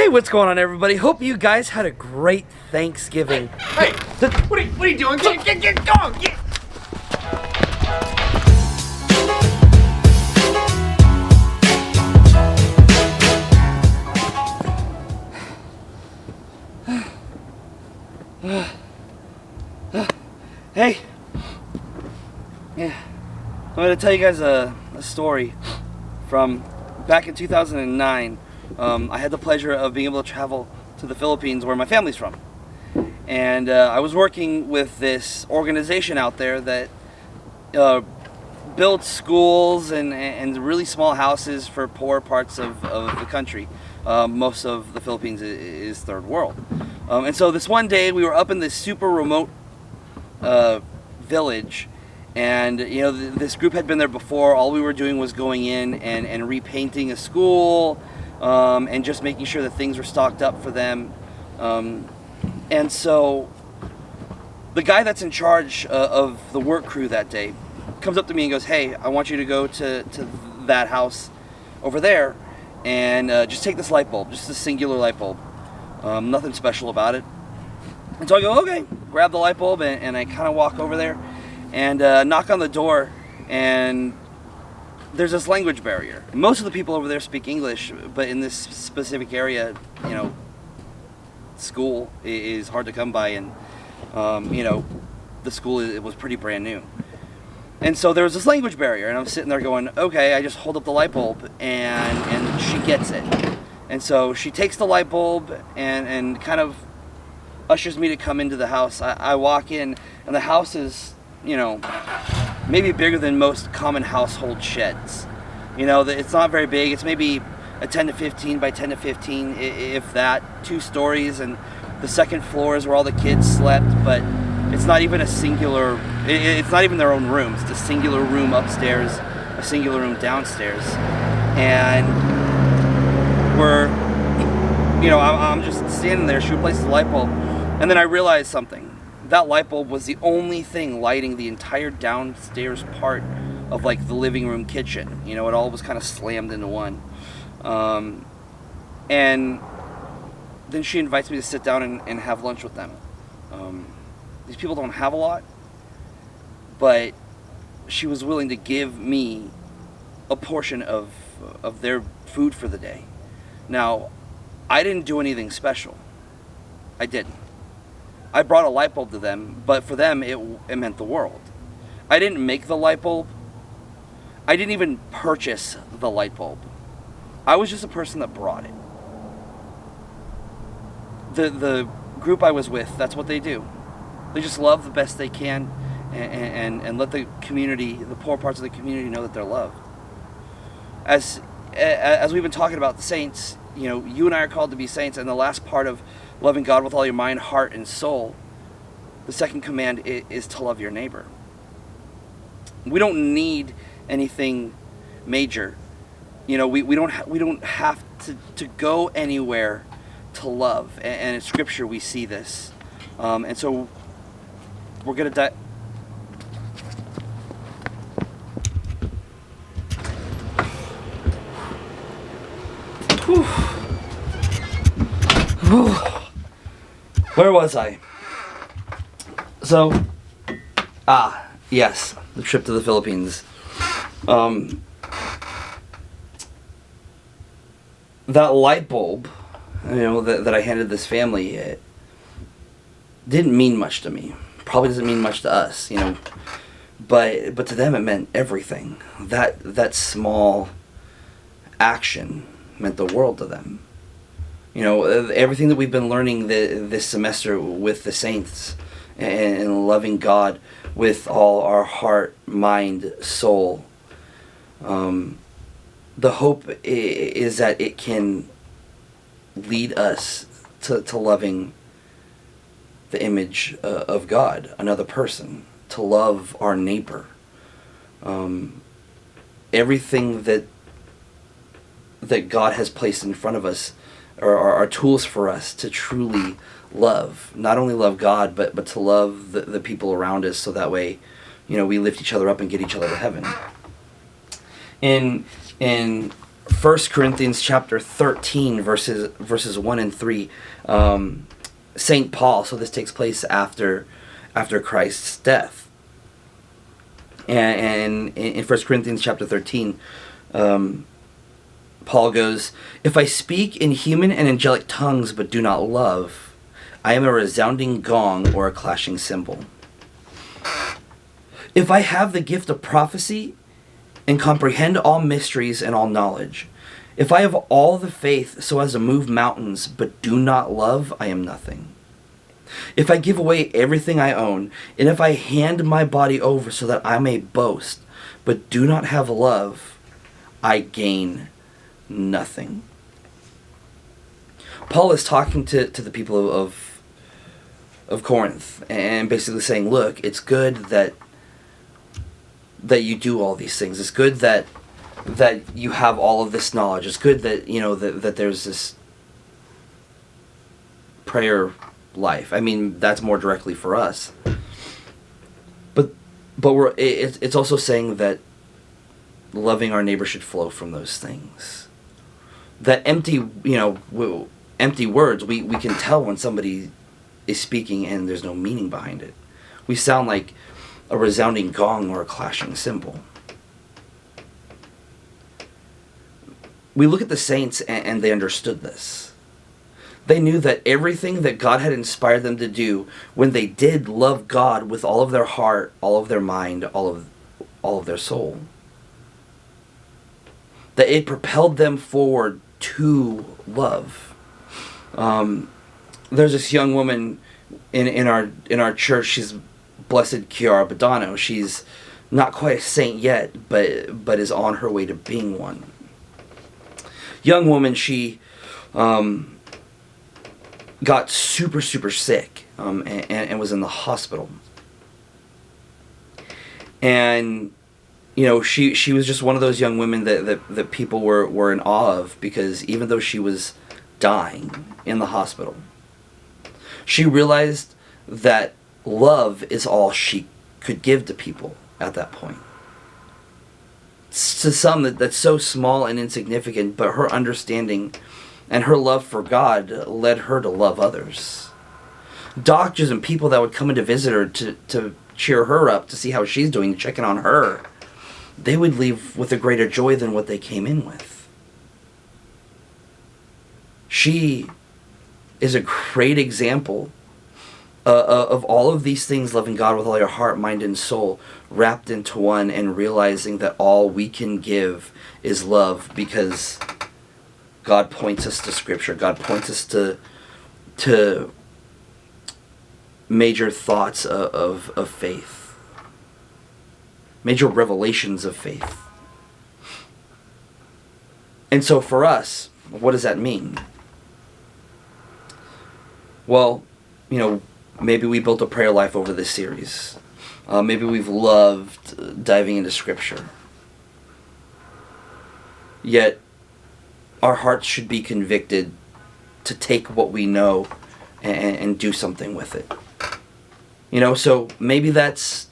Hey, what's going on, everybody? Hope you guys had a great Thanksgiving. Hey, what are you doing? Get going! Get. Hey. Yeah. I'm going to tell you guys a story from back in 2009. I had the pleasure of being able to travel to the Philippines, where my family's from. And I was working with this organization out there that built schools and really small houses for poor parts of the country. Most of the Philippines is third world. And so this one day we were up in this super remote village, and you know, this group had been there before. All we were doing was going in and repainting a school, and just making sure that things were stocked up for them. And so the guy that's in charge of the work crew that day comes up to me and goes, "Hey, I want you to go to that house over there and just take this light bulb, just a singular light bulb. Nothing special about it." And so I go, "Okay," grab the light bulb, and I kind of walk over there and knock on the door, and there's this language barrier. Most of the people over there speak English, but in this specific area, you know, school is hard to come by, and you know, the school, it was pretty brand new. And so there was this language barrier, and I'm sitting there going, okay, I just hold up the light bulb, and she gets it. And so she takes the light bulb and kind of ushers me to come into the house. I walk in, and the house is, you know, maybe bigger than most common household sheds. You know, it's not very big. It's maybe a 10 to 15 by 10 to 15, if that, 2 stories, and the second floor is where all the kids slept, but it's not even a singular, it's not even their own rooms. It's a singular room upstairs, a singular room downstairs. And we're, you know, I'm just standing there. She replaces the light bulb, and then I realized something. That light bulb was the only thing lighting the entire downstairs part of, like, the living room kitchen. You know, it all was kind of slammed into one. And then she invites me to sit down and have lunch with them. These people don't have a lot, but she was willing to give me a portion of their food for the day. Now, I didn't do anything special. I didn't. I brought a light bulb to them, but for them, it meant the world. I didn't make the light bulb. I didn't even purchase the light bulb. I was just a person that brought it. The group I was with, that's what they do. They just love the best they can, and let the community, the poor parts of the community, know that they're loved. As we've been talking about the saints, you know, you and I are called to be saints, and the last part of loving God with all your mind, heart, and soul, the second command is to love your neighbor. We don't need anything major. You know, we don't have to go anywhere to love, and in Scripture we see this, and so we're gonna die. Where was I? So, yes, the trip to the Philippines. That light bulb, you know, that I handed this family, it didn't mean much to me. Probably doesn't mean much to us, you know. But to them it meant everything. That small action meant the world to them. You know, everything that we've been learning this semester with the saints, and loving God with all our heart, mind, soul. The hope is that it can lead us to loving the image of God, another person, to love our neighbor. Everything that God has placed in front of us are tools for us to truly love. Not only love God, but to love the people around us, so that way, you know, we lift each other up and get each other to heaven. In 1 Corinthians chapter 13, verses 1 and 3. St. Paul, so this takes place after Christ's death. And in 1 Corinthians chapter 13, Paul goes, "If I speak in human and angelic tongues but do not love, I am a resounding gong or a clashing cymbal. If I have the gift of prophecy and comprehend all mysteries and all knowledge, if I have all the faith so as to move mountains but do not love, I am nothing. If I give away everything I own, and if I hand my body over so that I may boast, but do not have love, I gain nothing." Paul is talking to the people of Corinth and basically saying, look, it's good that you do all these things. It's good that you have all of this knowledge. It's good that that there's this prayer life. I mean, that's more directly for us. But it's also saying that loving our neighbor should flow from those things. That empty words, we can tell when somebody is speaking and there's no meaning behind it. We sound like a resounding gong or a clashing cymbal. We look at the saints and they understood this. They knew that everything that God had inspired them to do, when they did love God with all of their heart, all of their mind, all of their soul, that it propelled them forward to love. There's this young woman in our church. She's Blessed Chiara Badano. She's not quite a saint yet, but is on her way to being one. Young woman, she got super sick and was in the hospital. And she was just one of those young women that people were in awe of, because even though she was dying in the hospital, she realized that love is all she could give to people at that point. To some, that's so small and insignificant, but her understanding and her love for God led her to love others. Doctors and people that would come in to visit her to cheer her up, to see how she's doing, checking on her, they would leave with a greater joy than what they came in with. She is a great example of all of these things, loving God with all your heart, mind, and soul, wrapped into one, and realizing that all we can give is love, because God points us to Scripture. God points us to major thoughts of faith, major revelations of faith. And so for us, what does that mean? Well, maybe we built a prayer life over this series. Maybe we've loved diving into Scripture. Yet, our hearts should be convicted to take what we know and do something with it. So maybe that's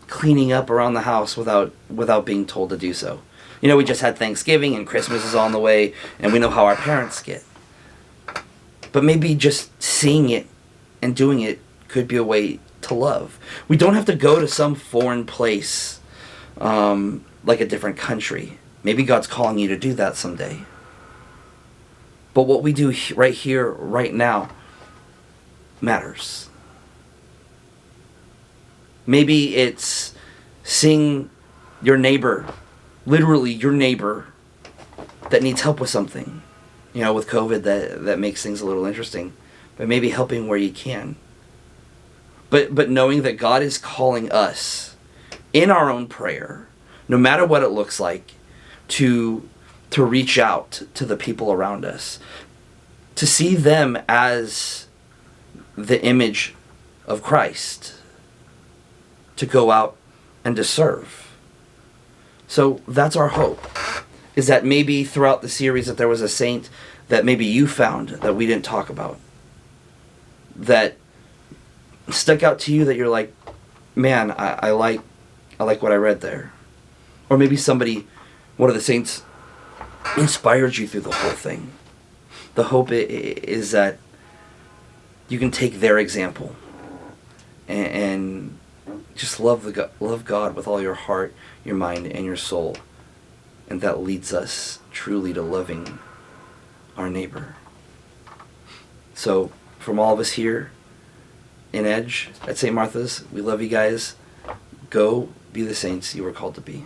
cleaning up around the house without being told to do so. We just had Thanksgiving and Christmas is on the way, and we know how our parents get. But maybe just seeing it and doing it could be a way to love. We don't have to go to some foreign place, like a different country. Maybe God's calling you to do that someday. But what we do right here, right now, matters. Maybe it's seeing your neighbor, literally your neighbor, that needs help with something. With COVID, that makes things a little interesting. But maybe helping where you can. But knowing that God is calling us in our own prayer, no matter what it looks like, to reach out to the people around us, to see them as the image of Christ, to go out and to serve. So that's our hope, is that maybe throughout the series that there was a saint that maybe you found that we didn't talk about, that stuck out to you, that you're like, man, I like what I read there. Or maybe somebody, one of the saints inspired you through the whole thing. The hope is that you can take their example and just love God with all your heart, your mind, and your soul. And that leads us truly to loving our neighbor. So, from all of us here in Edge at St. Martha's, we love you guys. Go be the saints you were called to be.